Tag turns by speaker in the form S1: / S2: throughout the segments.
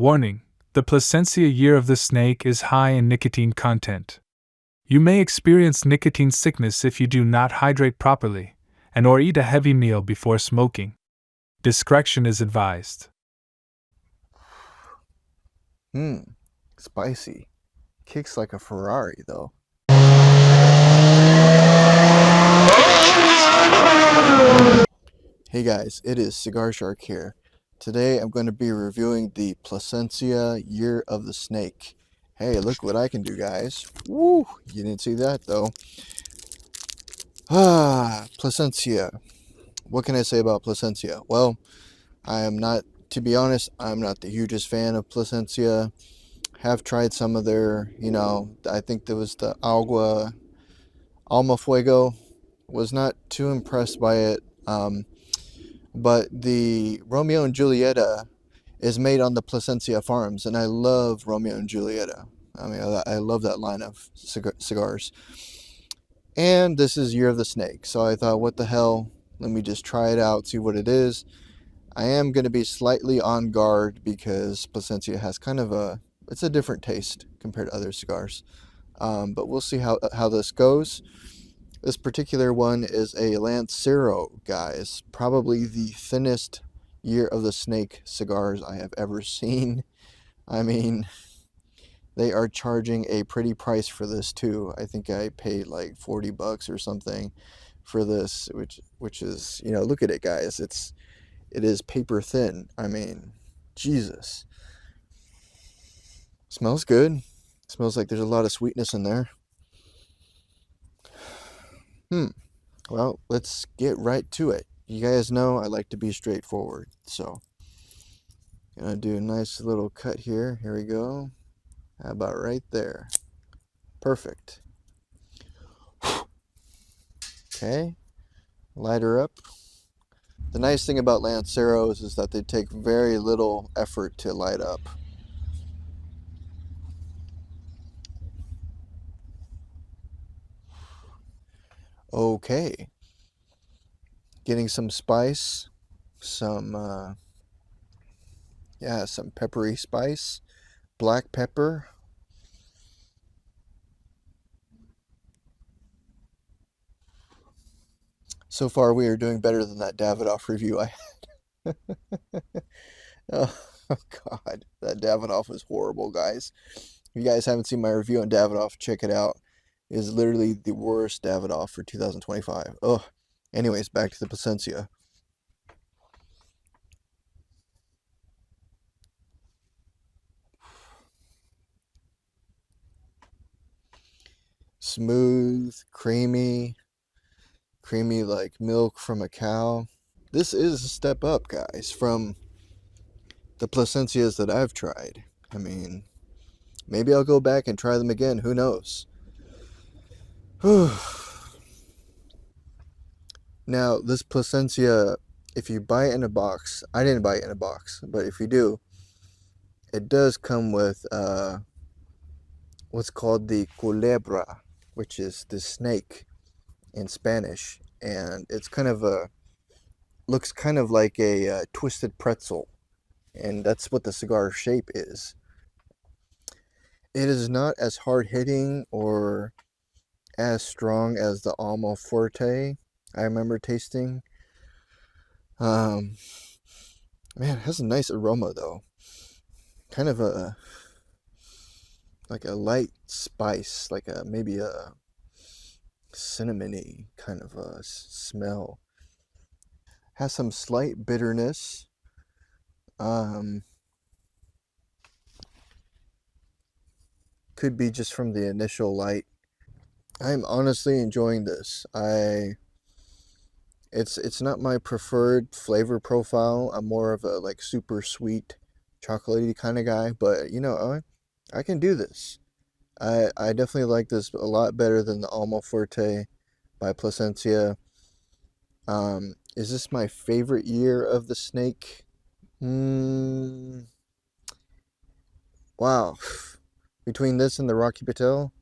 S1: Warning: the Plasencia year of the snake is high in nicotine content. You may experience nicotine sickness if you do not hydrate properly and or eat a heavy meal before smoking. Discretion is advised.
S2: Spicy. Kicks like a Ferrari, though. Hey guys, it is CigarShark here. Today I'm going to be reviewing the Plasencia Year of the Snake. Hey, look what I can do, guys. Woo! You didn't see that, though. Plasencia. What can I say about Plasencia? Well, to be honest, I'm not the hugest fan of Plasencia. Have tried some of their, I think there was the Alma Fuego. Was not too impressed by it. But the Romeo and Julieta is made on the Plasencia farms, and I love Romeo and Julieta. I mean, I love that line of cigars. And this is Year of the Snake, so I thought, what the hell? Let me just try it out, see what it is. I am going to be slightly on guard because Plasencia has it's a different taste compared to other cigars. But we'll see how this goes. This particular one is a Lancero, guys. Probably the thinnest Year of the Snake cigars I have ever seen. I mean, they are charging a pretty price for this too. I think I paid like $40 or something for this, which is, look at it, guys. It is paper thin. I mean, Jesus. Smells good. Smells like there's a lot of sweetness in there. Well, let's get right to it. You guys know I like to be straightforward, so gonna do a nice little cut here. Here we go. How about right there? Perfect. Okay, light her up. The nice thing about Lanceros is that they take very little effort to light up. Okay, getting some spice, some some peppery spice, black pepper. So far, we are doing better than that Davidoff review I had. Oh, God, that Davidoff was horrible, guys. If you guys haven't seen my review on Davidoff, check it out. It is literally the worst Davidoff for 2025. Ugh. Anyways, back to the Plasencia. Smooth, creamy like milk from a cow. This is a step up, guys, from the Plasencias that I've tried. I mean, maybe I'll go back and try them again. Who knows? Now, this Plasencia, if you buy it in a box, I didn't buy it in a box, but if you do, it does come with what's called the culebra, which is the snake in Spanish, and it's looks kind of like a twisted pretzel, and that's what the cigar shape is. It is not as hard hitting or as strong as the Alma Forte I remember tasting. Man, it has a nice aroma though. Kind of like a light spice, like maybe a cinnamony kind of a smell. Has some slight bitterness. Could be just from the initial light. I'm honestly enjoying this. It's not my preferred flavor profile. I'm more of a like super sweet, chocolatey kind of guy, but I can do this. I definitely like this a lot better than the Alma Forte by Plasencia. Is this my favorite year of the snake? Wow. Between this and the Rocky Patel,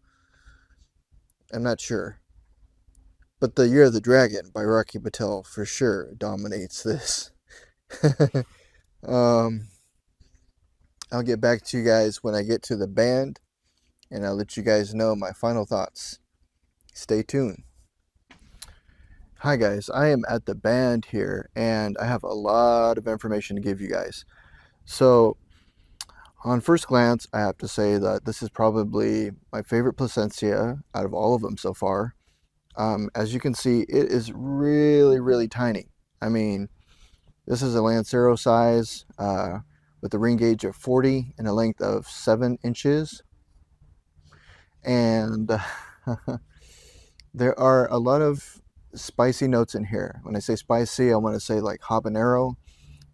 S2: I'm not sure. But the Year of the Dragon by Rocky Patel for sure dominates this. I I'll get back to you guys when I get to the band, and I'll let you guys know my final thoughts. Stay tuned. Hi guys, I am at the band here, and I have a lot of information to give you guys. So, on first glance, I have to say that this is probably my favorite Plasencia out of all of them so far. As you can see, it is really, really tiny. I mean, this is a Lancero size with a ring gauge of 40 and a length of 7 inches. And there are a lot of spicy notes in here. When I say spicy, I want to say like habanero.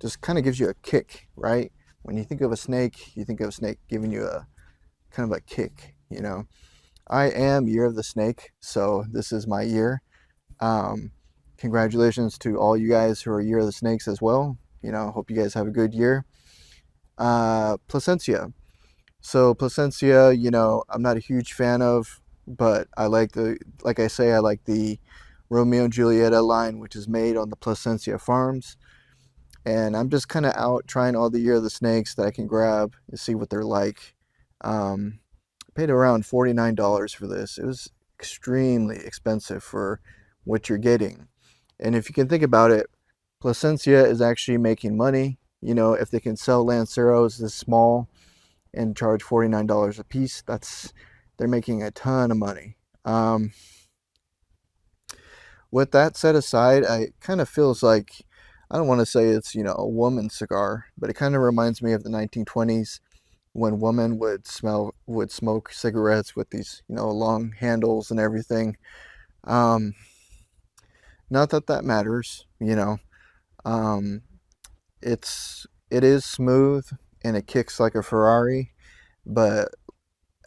S2: Just kind of gives you a kick, right? When you think of a snake, you think of a snake giving you a kind of a kick, you know. I am Year of the Snake, so this is my year. Um, Congratulations to all you guys who are Year of the Snakes as well. You know, hope you guys have a good year. Plasencia. So Plasencia, you know, I'm not a huge fan of, but I like like I say, I like the Romeo and Julieta line, which is made on the Plasencia farms. And I'm just kind of out trying all the Year of the Snakes that I can grab and see what they're like. Paid around $49 for this. It was extremely expensive for what you're getting. And if you can think about it, Plasencia is actually making money. You know, if they can sell Lanceros this small and charge $49 a piece, they're making a ton of money. With that set aside, it kind of feels like, I don't want to say it's, you know, a woman's cigar, but it kind of reminds me of the 1920s when women would smoke cigarettes with these, you know, long handles and everything. Um, Not that that matters, you know. Um, it is smooth and it kicks like a Ferrari, but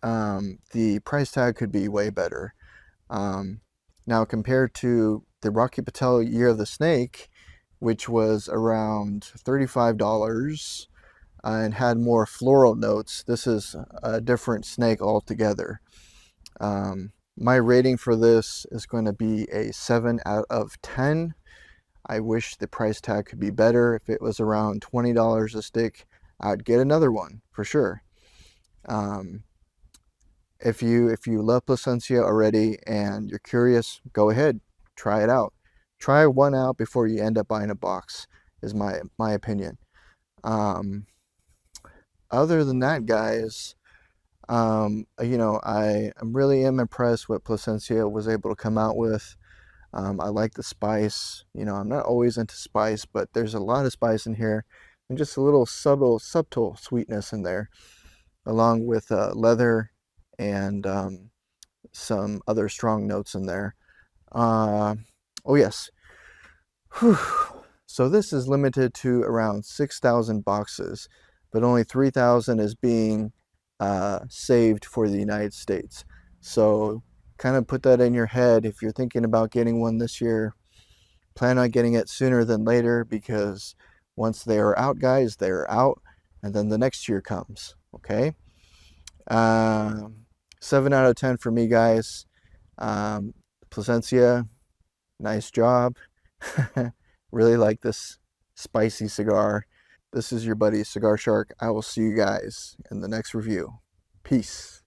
S2: the price tag could be way better. Um, Now compared to the Rocky Patel Year of the Snake, which was around $35 and had more floral notes, this is a different snake altogether. My rating for this is going to be a 7 out of 10. I wish the price tag could be better. If it was around $20 a stick, I'd get another one for sure. Um, if you love Placencia already and you're curious, go ahead, try it out. Try one out before you end up buying a box, is my opinion. Um, Other than that, guys, you know, I really am impressed what Placencia was able to come out with. I like the spice. You know, I'm not always into spice, but there's a lot of spice in here, and just a little subtle sweetness in there, along with leather and some other strong notes in there. Uh, oh yes. Whew. So this is limited to around 6,000 boxes, but only 3,000 is being saved for the United States. So kind of put that in your head if you're thinking about getting one this year. Plan on getting it sooner than later because once they are out, guys, they're out, and then the next year comes. Okay. 7 out of 10 for me, guys. Placencia, nice job. Really like this spicy cigar. This is your buddy Cigar Shark. I will see you guys in the next review. Peace.